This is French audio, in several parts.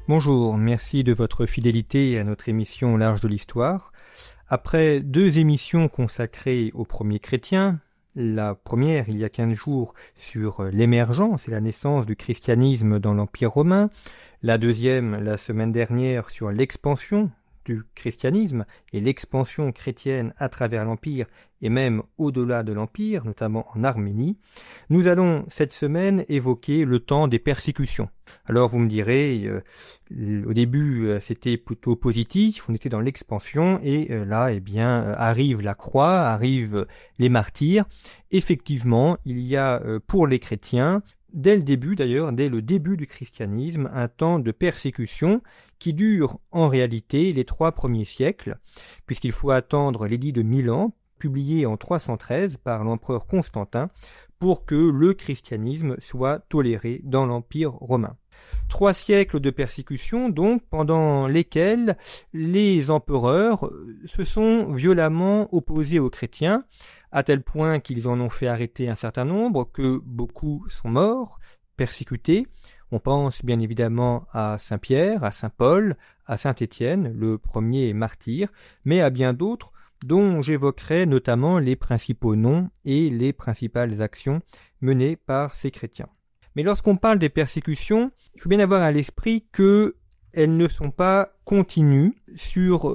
Bonjour, merci de votre fidélité à notre émission Au large de l'histoire. Après 2 émissions consacrées aux premiers chrétiens, la première il y a 15 jours sur l'émergence et la naissance du christianisme dans l'Empire romain, la deuxième la semaine dernière sur l'expansion du christianisme et l'expansion chrétienne à travers l'Empire et même au-delà de l'Empire, notamment en Arménie, nous allons cette semaine évoquer le temps des persécutions. Alors vous me direz, au début c'était plutôt positif, on était dans l'expansion et là arrive la croix, arrivent les martyrs. Effectivement, il y a pour les chrétiens, dès le début du christianisme, un temps de persécution qui dure en réalité les 3 premiers siècles, puisqu'il faut attendre l'édit de Milan, publié en 313 par l'empereur Constantin, pour que le christianisme soit toléré dans l'Empire romain. 3 siècles de persécution, donc, pendant lesquels les empereurs se sont violemment opposés aux chrétiens, à tel point qu'ils en ont fait arrêter un certain nombre, que beaucoup sont morts, persécutés. On pense bien évidemment à Saint Pierre, à Saint Paul, à Saint Étienne, le premier martyr, mais à bien d'autres, dont j'évoquerai notamment les principaux noms et les principales actions menées par ces chrétiens. Mais lorsqu'on parle des persécutions, il faut bien avoir à l'esprit qu'elles ne sont pas continues sur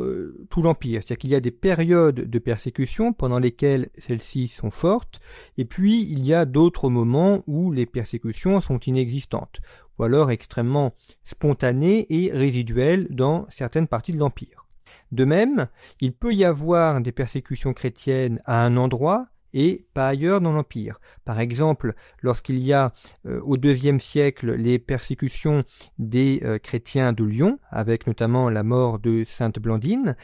tout l'Empire. C'est-à-dire qu'il y a des périodes de persécution pendant lesquelles celles-ci sont fortes, et puis il y a d'autres moments où les persécutions sont inexistantes, ou alors extrêmement spontanées et résiduelles dans certaines parties de l'Empire. De même, il peut y avoir des persécutions chrétiennes à un endroit, et pas ailleurs dans l'Empire. Par exemple, lorsqu'il y a au IIe siècle les persécutions des chrétiens de Lyon, avec notamment la mort de Sainte Blandine,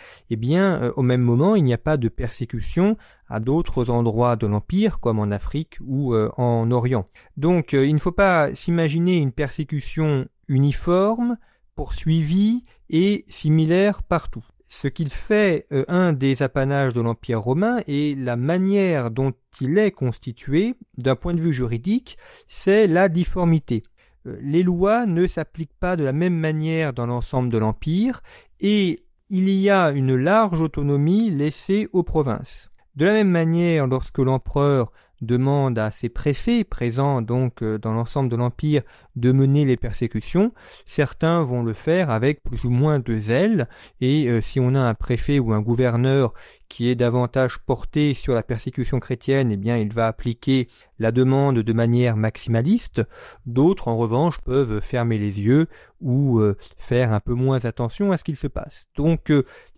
au même moment, il n'y a pas de persécution à d'autres endroits de l'Empire, comme en Afrique ou en Orient. Donc, il ne faut pas s'imaginer une persécution uniforme, poursuivie et similaire partout. Ce qu'il fait un des apanages de l'Empire romain et la manière dont il est constitué, d'un point de vue juridique, c'est la difformité. Les lois ne s'appliquent pas de la même manière dans l'ensemble de l'Empire et il y a une large autonomie laissée aux provinces. De la même manière, lorsque l'empereur demande à ses préfets, présents donc dans l'ensemble de l'Empire, de mener les persécutions, certains vont le faire avec plus ou moins de zèle, et si on a un préfet ou un gouverneur qui est davantage porté sur la persécution chrétienne, il va appliquer la demande de manière maximaliste. D'autres, en revanche, peuvent fermer les yeux ou faire un peu moins attention à ce qu'il se passe. Donc,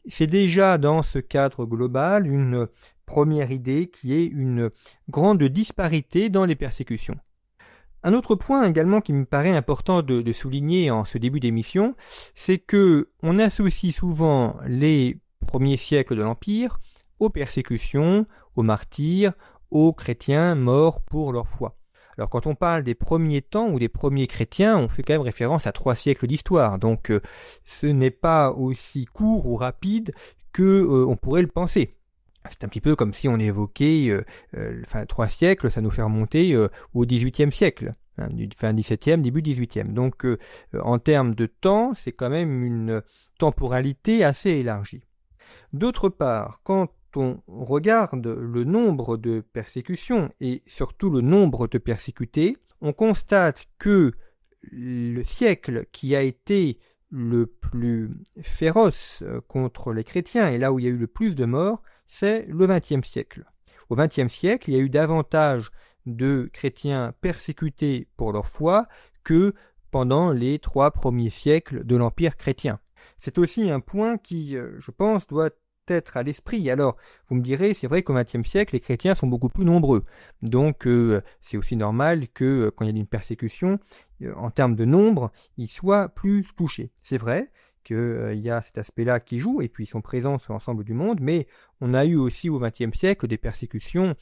c'est déjà dans ce cadre global une première idée qui est une grande disparité dans les persécutions. Un autre point également qui me paraît important de souligner en ce début d'émission, c'est que on associe souvent les premiers siècles de l'Empire aux persécutions, aux martyrs, aux chrétiens morts pour leur foi. Alors quand on parle des premiers temps ou des premiers chrétiens, on fait quand même référence à 3 siècles d'histoire, donc ce n'est pas aussi court ou rapide que on pourrait le penser. C'est un petit peu comme si on évoquait 3 siècles, ça nous fait remonter au XVIIIe siècle, fin XVIIe, début XVIIIe. Donc en termes de temps, c'est quand même une temporalité assez élargie. D'autre part, quand on regarde le nombre de persécutions et surtout le nombre de persécutés, on constate que le siècle qui a été le plus féroce contre les chrétiens et là où il y a eu le plus de morts, c'est le XXe siècle. Au XXe siècle, il y a eu davantage de chrétiens persécutés pour leur foi que pendant les 3 premiers siècles de l'Empire chrétien. C'est aussi un point qui, je pense, doit être à l'esprit. Alors, vous me direz, c'est vrai qu'au XXe siècle, les chrétiens sont beaucoup plus nombreux. Donc, c'est aussi normal que quand il y a une persécution, en termes de nombre, ils soient plus touchés. C'est vrai qu'il y a cet aspect-là qui joue, et puis ils sont présents sur l'ensemble du monde, mais on a eu aussi au XXe siècle des persécutions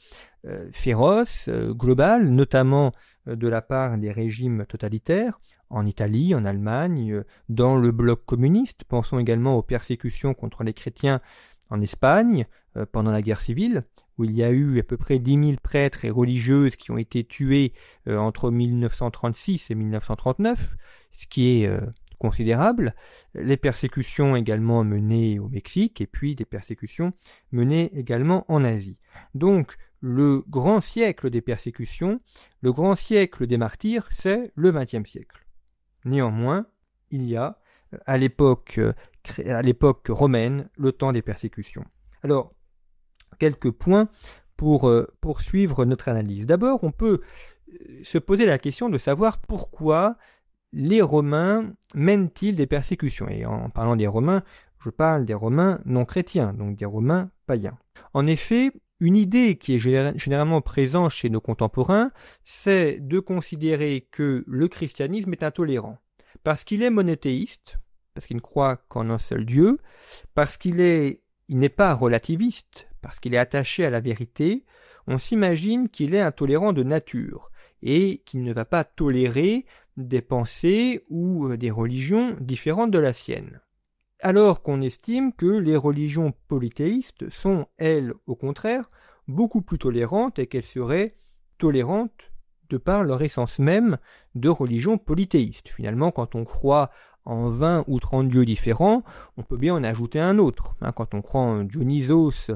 féroces, globales, notamment de la part des régimes totalitaires, en Italie, en Allemagne, dans le bloc communiste. Pensons également aux persécutions contre les chrétiens en Espagne, pendant la guerre civile, où il y a eu à peu près 10 000 prêtres et religieuses qui ont été tués entre 1936 et 1939, ce qui est considérables, les persécutions également menées au Mexique et puis des persécutions menées également en Asie. Donc le grand siècle des persécutions, le grand siècle des martyrs, c'est le XXe siècle. Néanmoins, il y a à l'époque romaine le temps des persécutions. Alors, quelques points pour poursuivre notre analyse. D'abord, on peut se poser la question de savoir pourquoi les Romains mènent-ils des persécutions. Et en parlant des Romains, je parle des Romains non chrétiens, donc des Romains païens. En effet, une idée qui est généralement présente chez nos contemporains, c'est de considérer que le christianisme est intolérant, parce qu'il est monothéiste, parce qu'il ne croit qu'en un seul Dieu, parce qu'il n'est pas relativiste, parce qu'il est attaché à la vérité. On s'imagine qu'il est intolérant de nature et qu'il ne va pas tolérer des pensées ou des religions différentes de la sienne. Alors qu'on estime que les religions polythéistes sont, elles, au contraire, beaucoup plus tolérantes et qu'elles seraient tolérantes de par leur essence même de religion polythéiste. Finalement, quand on croit en 20 ou 30 dieux différents, on peut bien en ajouter un autre. Quand on croit en Dionysos,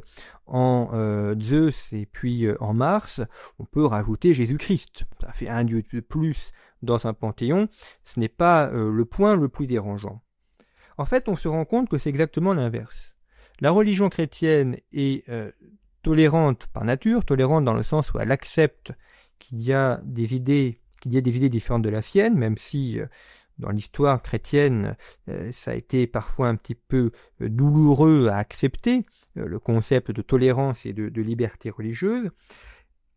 en Zeus et puis en Mars, on peut rajouter Jésus-Christ. Ça fait un dieu de plus dans un panthéon. Ce n'est pas le point le plus dérangeant. En fait, on se rend compte que c'est exactement l'inverse. La religion chrétienne est tolérante par nature, tolérante dans le sens où elle accepte qu'il y a des idées différentes de la sienne, même si dans l'histoire chrétienne, ça a été parfois un petit peu douloureux à accepter, le concept de tolérance et de liberté religieuse,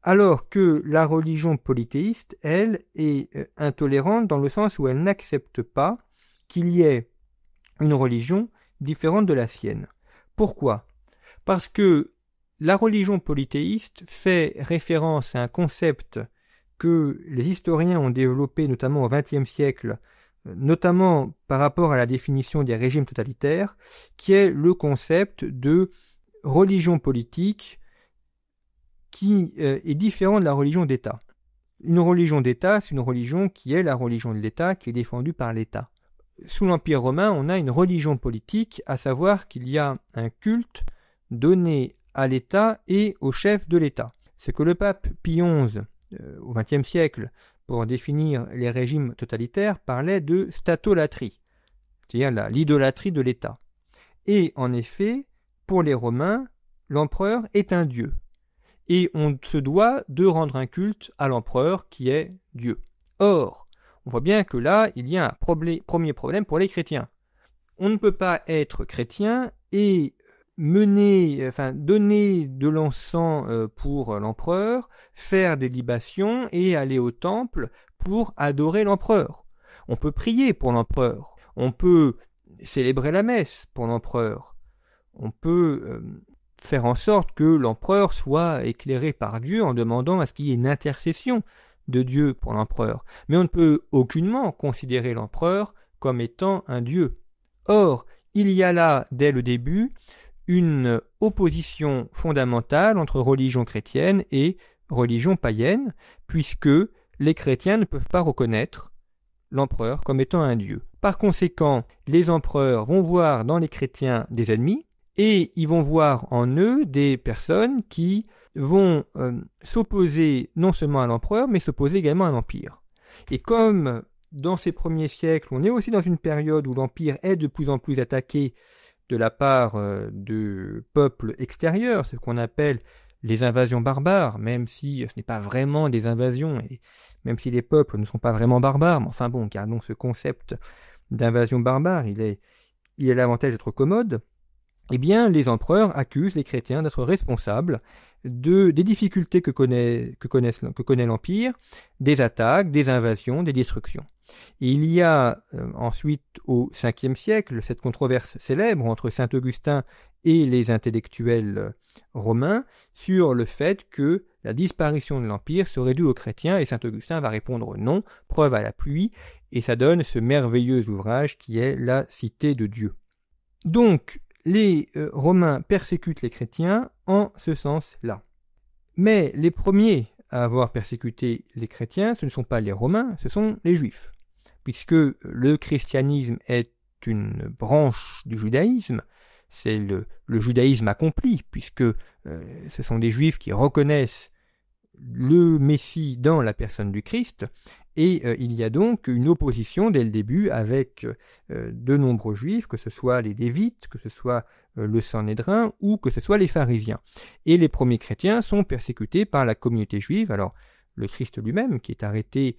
alors que la religion polythéiste, elle, est intolérante dans le sens où elle n'accepte pas qu'il y ait une religion différente de la sienne. Pourquoi ? Parce que la religion polythéiste fait référence à un concept que les historiens ont développé notamment au XXe siècle, notamment par rapport à la définition des régimes totalitaires, qui est le concept de religion politique qui est différent de la religion d'État. Une religion d'État, c'est une religion qui est la religion de l'État, qui est défendue par l'État. Sous l'Empire romain, on a une religion politique, à savoir qu'il y a un culte donné à l'État et au chef de l'État. C'est que le pape Pie XI, au XXe siècle, pour définir les régimes totalitaires, parlait de statolatrie, c'est-à-dire l'idolâtrie de l'État. Et en effet, pour les Romains, l'empereur est un dieu. Et on se doit de rendre un culte à l'empereur qui est Dieu. Or, on voit bien que là, il y a un premier problème pour les chrétiens. On ne peut pas être chrétien et donner de l'encens pour l'empereur, faire des libations et aller au temple pour adorer l'empereur. On peut prier pour l'empereur, on peut célébrer la messe pour l'empereur, on peut faire en sorte que l'empereur soit éclairé par Dieu en demandant à ce qu'il y ait une intercession de Dieu pour l'empereur. Mais on ne peut aucunement considérer l'empereur comme étant un dieu. Or, il y a là, dès le début, une opposition fondamentale entre religion chrétienne et religion païenne, puisque les chrétiens ne peuvent pas reconnaître l'empereur comme étant un dieu. Par conséquent, les empereurs vont voir dans les chrétiens des ennemis, et ils vont voir en eux des personnes qui vont s'opposer non seulement à l'empereur, mais s'opposer également à l'empire. Et comme dans ces premiers siècles, on est aussi dans une période où l'empire est de plus en plus attaqué de la part de peuples extérieurs, ce qu'on appelle les invasions barbares, même si ce n'est pas vraiment des invasions, et même si les peuples ne sont pas vraiment barbares, mais enfin bon, gardons ce concept d'invasion barbare, il a l'avantage d'être commode. Eh bien, les empereurs accusent les chrétiens d'être responsables des difficultés que connaît l'Empire, des attaques, des invasions, des destructions. Et il y a ensuite au Ve siècle cette controverse célèbre entre saint Augustin et les intellectuels romains sur le fait que la disparition de l'Empire serait due aux chrétiens, et saint Augustin va répondre non, preuve à l'appui, et ça donne ce merveilleux ouvrage qui est la Cité de Dieu. Donc, les Romains persécutent les chrétiens en ce sens-là. Mais les premiers à avoir persécuté les chrétiens, ce ne sont pas les Romains, ce sont les Juifs. puisque le christianisme est une branche du judaïsme, c'est le judaïsme accompli, puisque ce sont des juifs qui reconnaissent le Messie dans la personne du Christ, et il y a donc une opposition dès le début avec de nombreux juifs, que ce soit les Lévites, que ce soit le Sanhédrin, ou que ce soit les pharisiens. Et les premiers chrétiens sont persécutés par la communauté juive. Alors, le Christ lui-même, qui est arrêté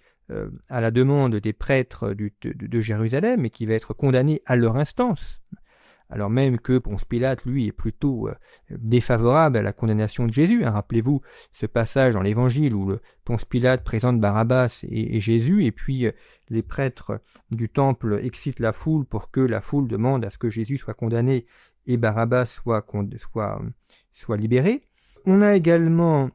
à la demande des prêtres de Jérusalem, et qui va être condamné à leur instance, alors même que Ponce Pilate, lui, est plutôt défavorable à la condamnation de Jésus. Rappelez-vous ce passage dans l'Évangile où Ponce Pilate présente Barabbas et Jésus, et puis les prêtres du temple excitent la foule pour que la foule demande à ce que Jésus soit condamné et Barabbas soit libéré. On a également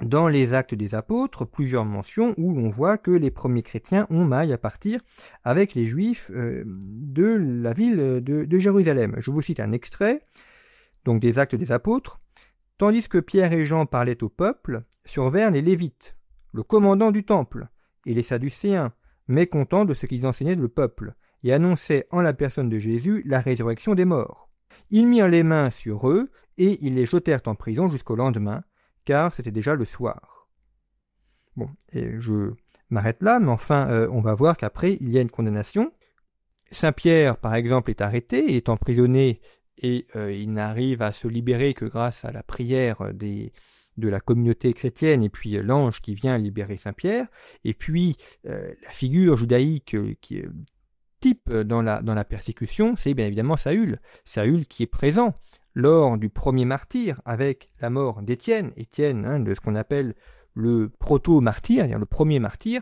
dans les Actes des Apôtres plusieurs mentions où l'on voit que les premiers chrétiens ont maille à partir avec les Juifs de la ville de Jérusalem. Je vous cite un extrait donc des Actes des Apôtres. « Tandis que Pierre et Jean parlaient au peuple, survinrent les Lévites, le commandant du temple, et les Sadducéens, mécontents de ce qu'ils enseignaient le peuple, et annonçaient en la personne de Jésus la résurrection des morts. Ils mirent les mains sur eux, et ils les jetèrent en prison jusqu'au lendemain, car c'était déjà le soir. » Bon, et je m'arrête là, mais enfin, on va voir qu'après, il y a une condamnation. Saint Pierre, par exemple, est arrêté, est emprisonné, et il n'arrive à se libérer que grâce à la prière de la communauté chrétienne, et puis l'ange qui vient libérer Saint Pierre, et puis la figure judaïque qui est type dans la persécution, c'est bien évidemment Saül. Saül qui est présent lors du premier martyre, avec la mort d'Étienne, de ce qu'on appelle le proto-martyr, c'est-à-dire le premier martyr,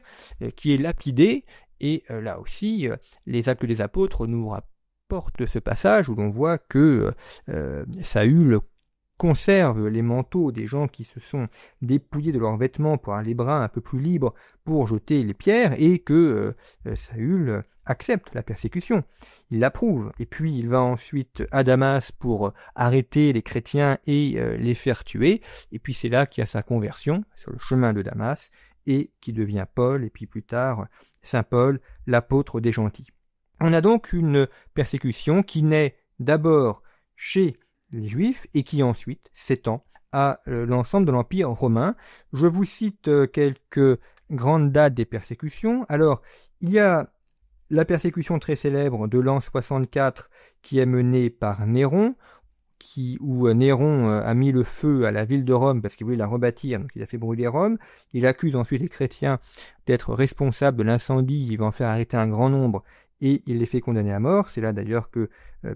qui est lapidé, et là aussi, les Actes des Apôtres nous rapportent ce passage où l'on voit que Saül conserve les manteaux des gens qui se sont dépouillés de leurs vêtements pour avoir les bras un peu plus libres pour jeter les pierres, et que Saül accepte la persécution, il l'approuve, et puis il va ensuite à Damas pour arrêter les chrétiens et les faire tuer, et puis c'est là qu'il y a sa conversion sur le chemin de Damas, et qui devient Paul, et puis plus tard Saint Paul, l'apôtre des gentils. On a donc une persécution qui naît d'abord chez les Juifs et qui ensuite s'étend à l'ensemble de l'Empire romain. Je vous cite quelques grandes dates des persécutions. Alors, il y a la persécution très célèbre de l'an 64 qui est menée par Néron, où Néron a mis le feu à la ville de Rome parce qu'il voulait la rebâtir, donc il a fait brûler Rome. Il accuse ensuite les chrétiens d'être responsables de l'incendie, il va en faire arrêter un grand nombre et il les fait condamner à mort. C'est là d'ailleurs que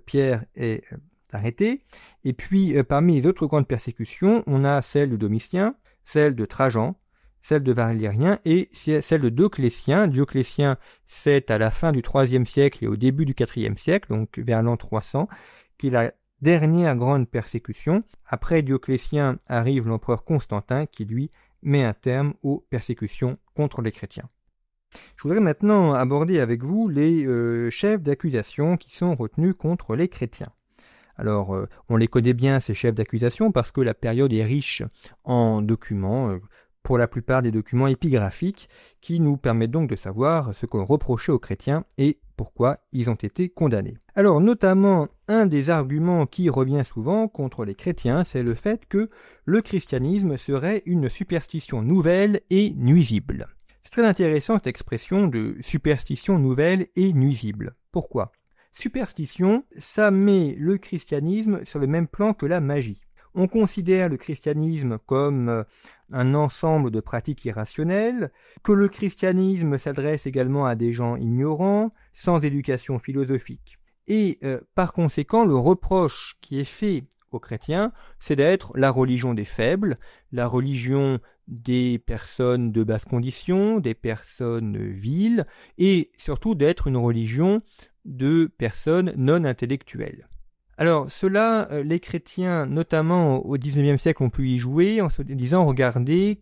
Pierre est arrêté. Et puis parmi les autres grandes persécutions, on a celle de Domitien, celle de Trajan, celle de Valérien et celle de Dioclétien. Dioclétien, c'est à la fin du IIIe siècle et au début du IVe siècle, donc vers l'an 300, qui est la dernière grande persécution. Après Dioclétien arrive l'empereur Constantin qui, lui, met un terme aux persécutions contre les chrétiens. Je voudrais maintenant aborder avec vous les chefs d'accusation qui sont retenus contre les chrétiens. Alors, on les connaît bien, ces chefs d'accusation, parce que la période est riche en documents, pour la plupart des documents épigraphiques, qui nous permettent donc de savoir ce qu'on reprochait aux chrétiens et pourquoi ils ont été condamnés. Alors, notamment, un des arguments qui revient souvent contre les chrétiens, c'est le fait que le christianisme serait une superstition nouvelle et nuisible. C'est très intéressant cette expression de superstition nouvelle et nuisible. Pourquoi ? Superstition, ça met le christianisme sur le même plan que la magie. On considère le christianisme comme un ensemble de pratiques irrationnelles, que le christianisme s'adresse également à des gens ignorants, sans éducation philosophique. Et par conséquent, le reproche qui est fait aux chrétiens, c'est d'être la religion des faibles, la religion des personnes de basse condition, des personnes viles, et surtout d'être une religion de personnes non intellectuelles. Alors cela, les chrétiens, notamment au XIXe siècle, ont pu y jouer en se disant regardez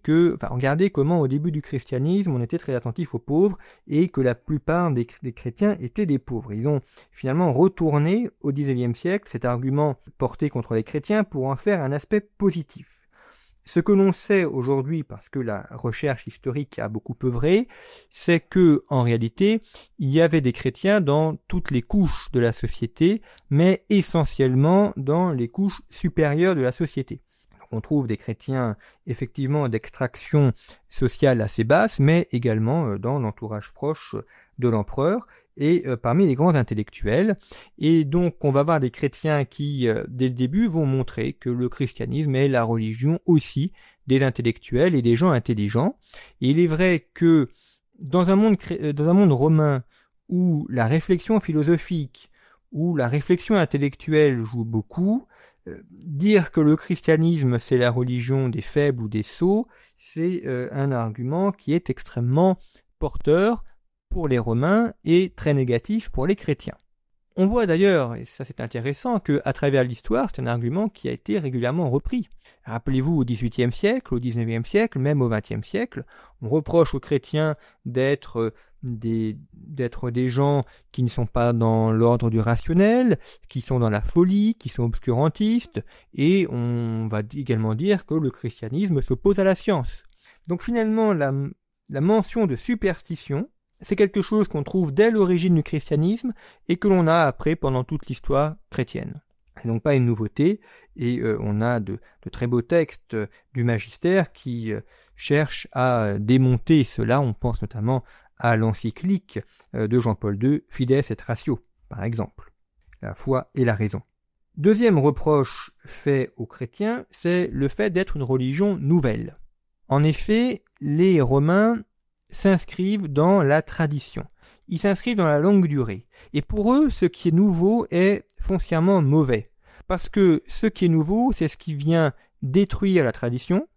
comment au début du christianisme on était très attentif aux pauvres et que la plupart des chrétiens étaient des pauvres. Ils ont finalement retourné au XIXe siècle cet argument porté contre les chrétiens pour en faire un aspect positif. Ce que l'on sait aujourd'hui, parce que la recherche historique a beaucoup œuvré, c'est que, en réalité, il y avait des chrétiens dans toutes les couches de la société, mais essentiellement dans les couches supérieures de la société. On trouve des chrétiens effectivement d'extraction sociale assez basse, mais également dans l'entourage proche de l'empereur et parmi les grands intellectuels. Et donc on va voir des chrétiens qui, dès le début, vont montrer que le christianisme est la religion aussi des intellectuels et des gens intelligents. Et il est vrai que dans un monde romain où la réflexion philosophique, où la réflexion intellectuelle joue beaucoup, dire que le christianisme c'est la religion des faibles ou des sots, c'est un argument qui est extrêmement porteur pour les Romains et très négatif pour les chrétiens. On voit d'ailleurs, et ça c'est intéressant, qu'à travers l'histoire, c'est un argument qui a été régulièrement repris. Rappelez-vous, au XVIIIe siècle, au XIXe siècle, même au XXe siècle, on reproche aux chrétiens d'être des gens qui ne sont pas dans l'ordre du rationnel, qui sont dans la folie, qui sont obscurantistes, et on va également dire que le christianisme s'oppose à la science. Donc finalement, la mention de superstition, c'est quelque chose qu'on trouve dès l'origine du christianisme et que l'on a après pendant toute l'histoire chrétienne. C'est donc pas une nouveauté, et on a de très beaux textes du magistère qui cherchent à démonter cela. On pense notamment à l'encyclique de Jean-Paul II, Fides et Ratio, par exemple, la foi et la raison. Deuxième reproche fait aux chrétiens, c'est le fait d'être une religion nouvelle. En effet, les Romains s'inscrivent dans la tradition. Ils s'inscrivent dans la longue durée. Et pour eux, ce qui est nouveau est foncièrement mauvais. Parce que ce qui est nouveau, c'est ce qui vient détruire la tradition,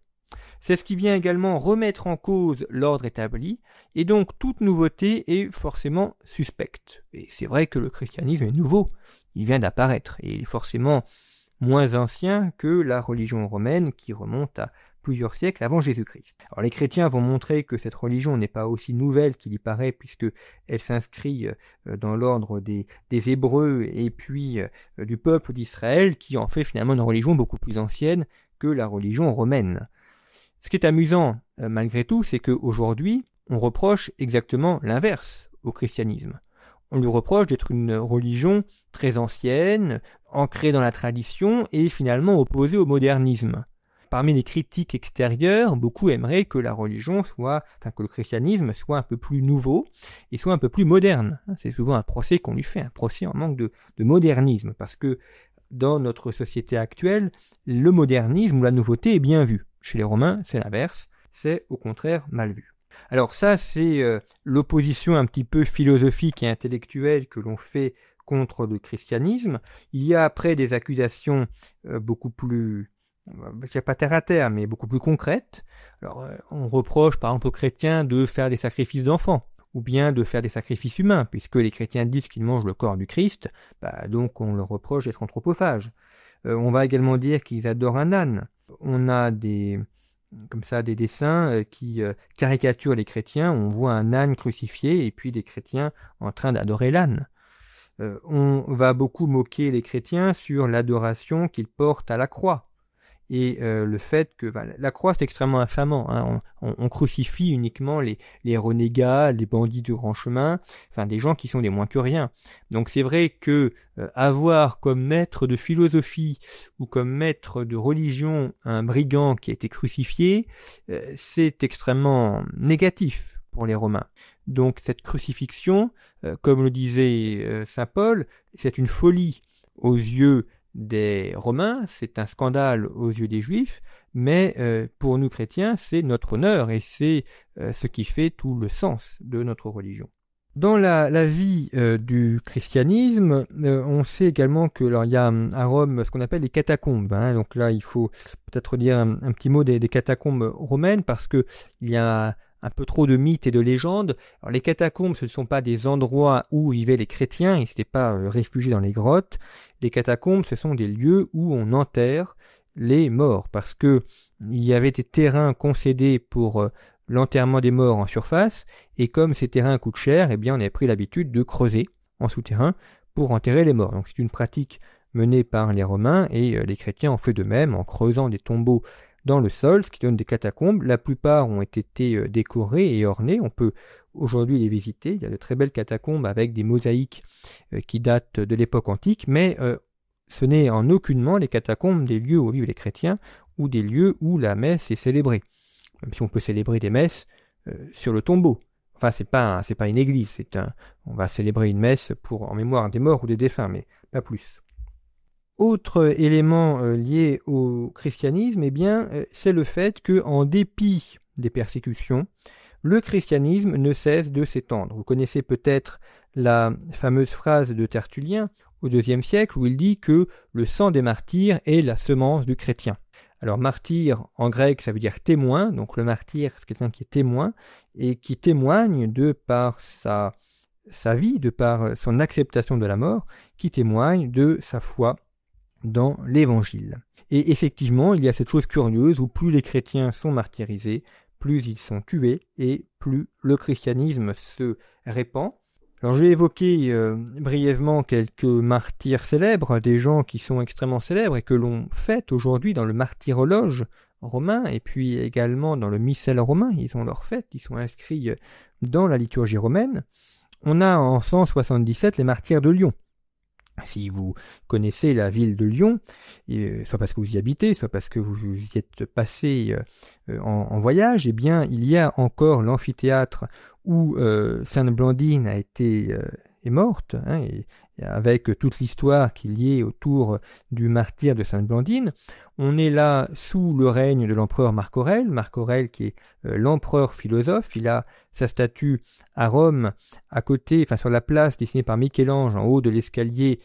c'est ce qui vient également remettre en cause l'ordre établi, et donc toute nouveauté est forcément suspecte. Et c'est vrai que le christianisme est nouveau, il vient d'apparaître, et il est forcément moins ancien que la religion romaine qui remonte à plusieurs siècles avant Jésus-Christ. Alors les chrétiens vont montrer que cette religion n'est pas aussi nouvelle qu'il y paraît, puisqu'elle s'inscrit dans l'ordre des Hébreux et puis du peuple d'Israël, qui en fait finalement une religion beaucoup plus ancienne que la religion romaine. Ce qui est amusant malgré tout, c'est qu'aujourd'hui, on reproche exactement l'inverse au christianisme. On lui reproche d'être une religion très ancienne, ancrée dans la tradition et finalement opposée au modernisme. Parmi les critiques extérieures, beaucoup aimeraient que que le christianisme soit un peu plus nouveau et soit un peu plus moderne. C'est souvent un procès qu'on lui fait, un procès en manque de modernisme, parce que dans notre société actuelle, le modernisme ou la nouveauté est bien vu. Chez les Romains, c'est l'inverse, c'est au contraire mal vu. Alors ça, c'est l'opposition un petit peu philosophique et intellectuelle que l'on fait contre le christianisme. Il y a après des accusations beaucoup plus, je dirais pas terre à terre, mais beaucoup plus concrètes. Alors, on reproche par exemple aux chrétiens de faire des sacrifices d'enfants, ou bien de faire des sacrifices humains, puisque les chrétiens disent qu'ils mangent le corps du Christ, donc on leur reproche d'être anthropophages. On va également dire qu'ils adorent un âne. On a des dessins qui caricaturent les chrétiens. On voit un âne crucifié et puis des chrétiens en train d'adorer l'âne. On va beaucoup moquer les chrétiens sur l'adoration qu'ils portent à la croix. Et le fait que la croix c'est extrêmement infamant, hein. On crucifie uniquement les renégats, les bandits du grand chemin, enfin des gens qui sont des moins que rien. Donc c'est vrai que avoir comme maître de philosophie ou comme maître de religion un brigand qui a été crucifié, c'est extrêmement négatif pour les Romains. Donc cette crucifixion, comme le disait saint Paul, c'est une folie aux yeux des Romains, c'est un scandale aux yeux des Juifs, mais pour nous chrétiens, c'est notre honneur et c'est ce qui fait tout le sens de notre religion. Dans la vie du christianisme, on sait également que il y a à Rome ce qu'on appelle les catacombes. Hein, donc là, il faut peut-être dire un petit mot des catacombes romaines parce que il y a un peu trop de mythes et de légendes. Alors, les catacombes, ce ne sont pas des endroits où vivaient les chrétiens, ils n'étaient pas réfugiés dans les grottes. Les catacombes, ce sont des lieux où on enterre les morts, parce que il y avait des terrains concédés pour l'enterrement des morts en surface, et comme ces terrains coûtent cher, eh bien on avait pris l'habitude de creuser en souterrain pour enterrer les morts. Donc c'est une pratique menée par les Romains, et les chrétiens ont fait de même en creusant des tombeaux dans le sol, ce qui donne des catacombes. La plupart ont été décorées et ornées. On peut aujourd'hui les visiter. Il y a de très belles catacombes avec des mosaïques qui datent de l'époque antique, mais ce n'est en aucunement les catacombes des lieux où vivent les chrétiens ou des lieux où la messe est célébrée. Même si on peut célébrer des messes sur le tombeau. Enfin, c'est pas une église, on va célébrer une messe en mémoire des morts ou des défunts, mais pas plus. Autre élément lié au christianisme, eh bien, c'est le fait que, en dépit des persécutions, le christianisme ne cesse de s'étendre. Vous connaissez peut-être la fameuse phrase de Tertullien au IIe siècle où il dit que le sang des martyrs est la semence du chrétien. Alors martyr en grec ça veut dire témoin, donc le martyr c'est quelqu'un qui est témoin et qui témoigne de par sa vie, de par son acceptation de la mort, qui témoigne de sa foi dans l'évangile. Et effectivement il y a cette chose curieuse où plus les chrétiens sont martyrisés, plus ils sont tués et plus le christianisme se répand. Alors je vais évoquer brièvement quelques martyrs célèbres, des gens qui sont extrêmement célèbres et que l'on fête aujourd'hui dans le martyrologe romain et puis également dans le missel romain, ils ont leur fête, ils sont inscrits dans la liturgie romaine. On a en 177 les martyrs de Lyon. Si vous connaissez la ville de Lyon, soit parce que vous y habitez, soit parce que vous y êtes passé en voyage, eh bien il y a encore l'amphithéâtre où Sainte Blandine est morte, et avec toute l'histoire qui est liée autour du martyre de Sainte Blandine. On est là sous le règne de l'empereur Marc Aurèle qui est l'empereur philosophe. Il a sa statue à Rome, à côté, sur la place dessinée par Michel-Ange, en haut de l'escalier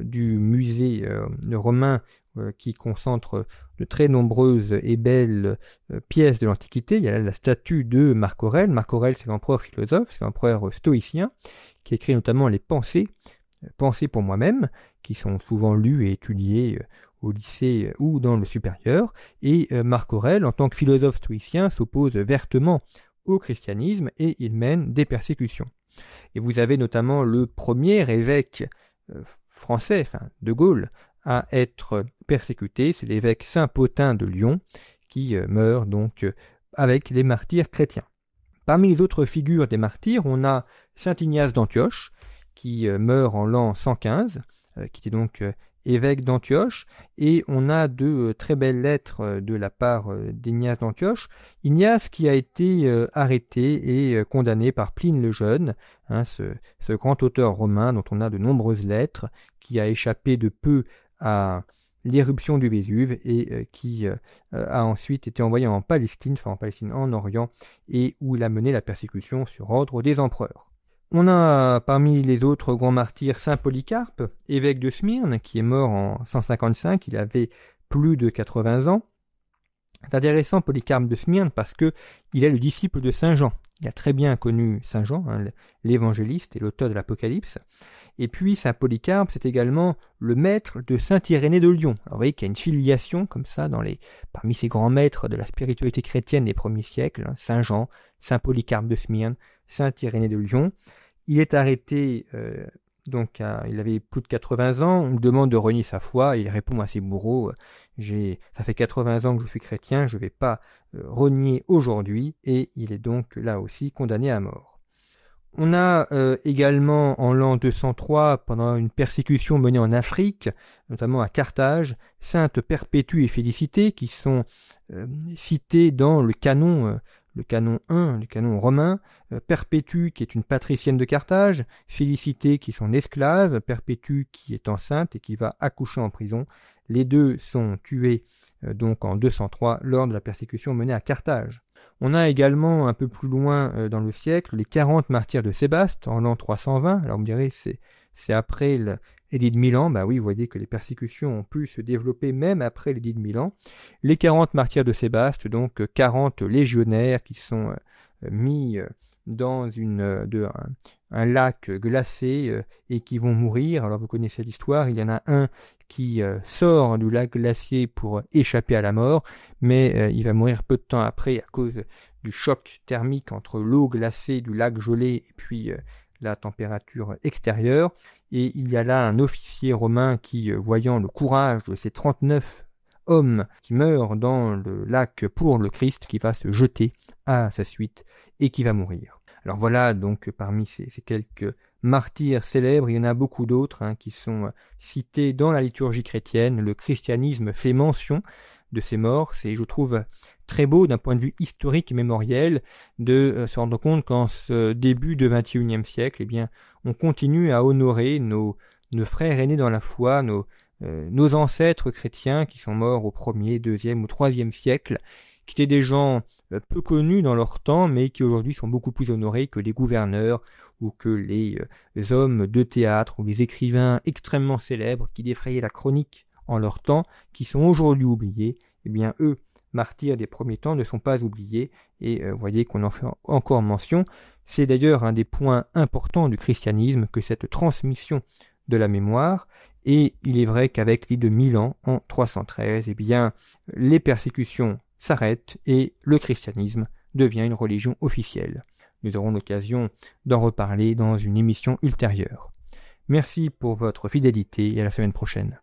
du musée romain qui concentre de très nombreuses et belles pièces de l'Antiquité. Il y a là la statue de Marc Aurèle. Marc Aurèle, c'est l'empereur philosophe, c'est l'empereur stoïcien, qui écrit notamment les Pensées pour moi-même, qui sont souvent lues et étudiées au lycée ou dans le supérieur. Et Marc Aurèle, en tant que philosophe stoïcien, s'oppose vertement au christianisme et il mène des persécutions. Et vous avez notamment le premier évêque français, de Gaulle, à être persécuté, c'est l'évêque Saint-Pothin de Lyon, qui meurt donc avec les martyrs chrétiens. Parmi les autres figures des martyrs, on a saint Ignace d'Antioche, qui meurt en l'an 115, qui était donc évêque d'Antioche, et on a de très belles lettres de la part d'Ignace d'Antioche. Ignace qui a été arrêté et condamné par Pline le Jeune, ce grand auteur romain dont on a de nombreuses lettres, qui a échappé de peu à l'éruption du Vésuve et qui a ensuite été envoyé en Palestine, en Orient, et où il a mené la persécution sur ordre des empereurs. On a parmi les autres grands martyrs saint Polycarpe, évêque de Smyrne, qui est mort en 155, il avait plus de 80 ans. C'est intéressant Polycarpe de Smyrne parce que il est le disciple de saint Jean. Il a très bien connu saint Jean, l'évangéliste et l'auteur de l'Apocalypse. Et puis saint Polycarpe, c'est également le maître de saint Irénée de Lyon. Alors vous voyez qu'il y a une filiation comme ça parmi ces grands maîtres de la spiritualité chrétienne des premiers siècles, saint Jean, saint Polycarpe de Smyrne, saint Irénée de Lyon. Il est arrêté, il avait plus de 80 ans, on lui demande de renier sa foi, et il répond à ses bourreaux, ça fait 80 ans que je suis chrétien, je ne vais pas renier aujourd'hui, et il est donc là aussi condamné à mort. On a également en l'an 203, pendant une persécution menée en Afrique, notamment à Carthage, sainte Perpétue et Félicité, qui sont cités dans le canon 1, le canon romain, Perpétue qui est une patricienne de Carthage, Félicité qui est son esclave, Perpétue qui est enceinte et qui va accoucher en prison. Les deux sont tués donc en 203 lors de la persécution menée à Carthage. On a également un peu plus loin dans le siècle les 40 martyrs de Sébaste en l'an 320. Alors vous me direz c'est après l'édit de Milan. Bah oui, vous voyez que les persécutions ont pu se développer même après l'édit de Milan. Les 40 martyrs de Sébaste, donc 40 légionnaires qui sont mis dans un lac glacé et qui vont mourir. Alors vous connaissez l'histoire, il y en a un qui sort du lac glacier pour échapper à la mort, mais il va mourir peu de temps après à cause du choc thermique entre l'eau glacée du lac gelé et puis la température extérieure. Et il y a là un officier romain qui, voyant le courage de ces 39 homme qui meurt dans le lac pour le Christ, qui va se jeter à sa suite et qui va mourir. Alors voilà, donc parmi ces quelques martyrs célèbres, il y en a beaucoup d'autres qui sont cités dans la liturgie chrétienne. Le christianisme fait mention de ces morts. C'est, je trouve, très beau d'un point de vue historique et mémoriel de se rendre compte qu'en ce début du XXIe siècle, eh bien, on continue à honorer nos frères aînés dans la foi, nos ancêtres chrétiens qui sont morts au 1er, 2e ou 3e siècle, qui étaient des gens peu connus dans leur temps, mais qui aujourd'hui sont beaucoup plus honorés que les gouverneurs ou que les hommes de théâtre ou les écrivains extrêmement célèbres qui défrayaient la chronique en leur temps, qui sont aujourd'hui oubliés. Eh bien, eux, martyrs des premiers temps, ne sont pas oubliés, et vous voyez qu'on en fait encore mention. C'est d'ailleurs un des points importants du christianisme que cette transmission de la mémoire, et il est vrai qu'avec l'Édit de Milan en 313, eh bien, les persécutions s'arrêtent et le christianisme devient une religion officielle. Nous aurons l'occasion d'en reparler dans une émission ultérieure. Merci pour votre fidélité et à la semaine prochaine.